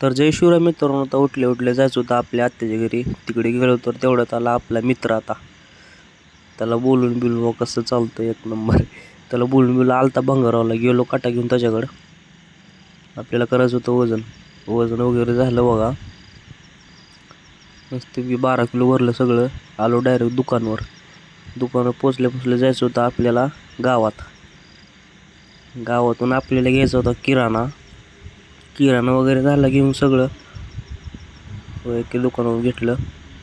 तर जय शिवराय मित्रांनो, आता उठले जायचं होतं आपल्या आत्याच्या घरी. तिकडे गेलो तर तेवढ्यात आला आपला मित्र. आता त्याला बोलून कसं चालतं एक नंबर. त्याला बोलून आलता भंगारावला. गेलो काटा घेऊन त्याच्याकडं. आपल्याला करायचं होतं वजन वगैरे झालं बघा. मस्त 12 किलो भरलं सगळं. आलो डायरेक्ट दुकानावर पोचल्या जायचं होतं आपल्याला गावातून आपल्याला घ्यायचा होता किराणा वगैरे झाला घेऊन सगळं. दुकानावर घेतलं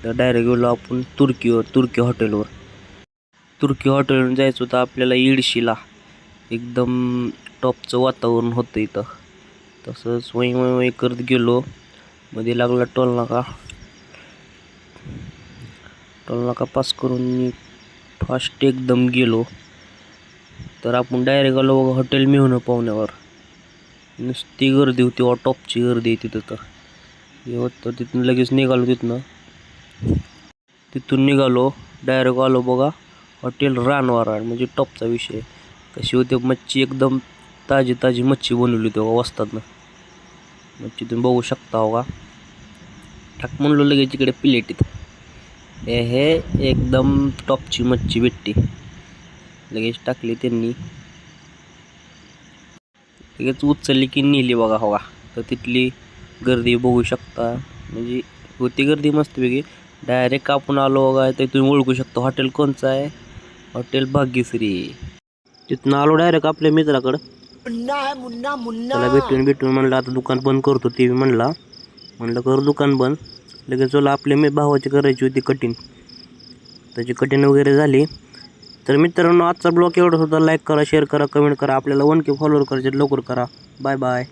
तर डायरेक्ट गेलो आपण तुर्की हॉटेलवर जायचं होतं आपल्याला. इडशीला एकदम टॉपचं वातावरण होतं इथं. तसंच वही करत गेलो. मध्ये लागला टोल नाका पास करून फास्ट एकदम गेलो. तर आपण डायरेक्ट आलो बघा हॉटेल मिळून पाहुण्यावर. नुसती गर्दी होती, टॉपची गर्दी आहे तिथं. तर तिथून लगेच तिथून निघालो डायरेक्ट आलो बघा हॉटेल रानवारा. म्हणजे टॉपचा विषय. कशी होती मच्छी, एकदम ताजी मच्छी बनवली होती बघा वस्तादनं. मच्छी तुम्ही बघू शकता बघा. टाक म्हणलो लगेच इकडे प्लेटीत. हे एकदम टॉपची मच्छी भेटते. लगेच टाकली त्यांनी, लगेच उचलली की नेली बघा हवा. तर तिथली गर्दी बघू शकता. म्हणजे होती गर्दी मस्तपैकी. डायरेक्ट आपण आलो बघा. तर तुम्ही ओळखू शकता हॉटेल कोणचं आहे. हॉटेल भाग्यश्री. तिथून आलो डायरेक्ट आपल्या मित्राकडं. त्याला भेटून म्हणलं आता दुकान बंद करतो. ते म्हणलं कर दुकान बंद. लगेच चला आपल्या भावाची करायची होती कटिंग. त्याची कटिंग वगैरे झाली. तर मित्रांनो, आजचा ब्लॉग एवढाच होता. लाईक करा, शेअर करा, कमेंट करा. आपल्याला 1K फॉलोअर करायचे, लवकर करा. Bye bye.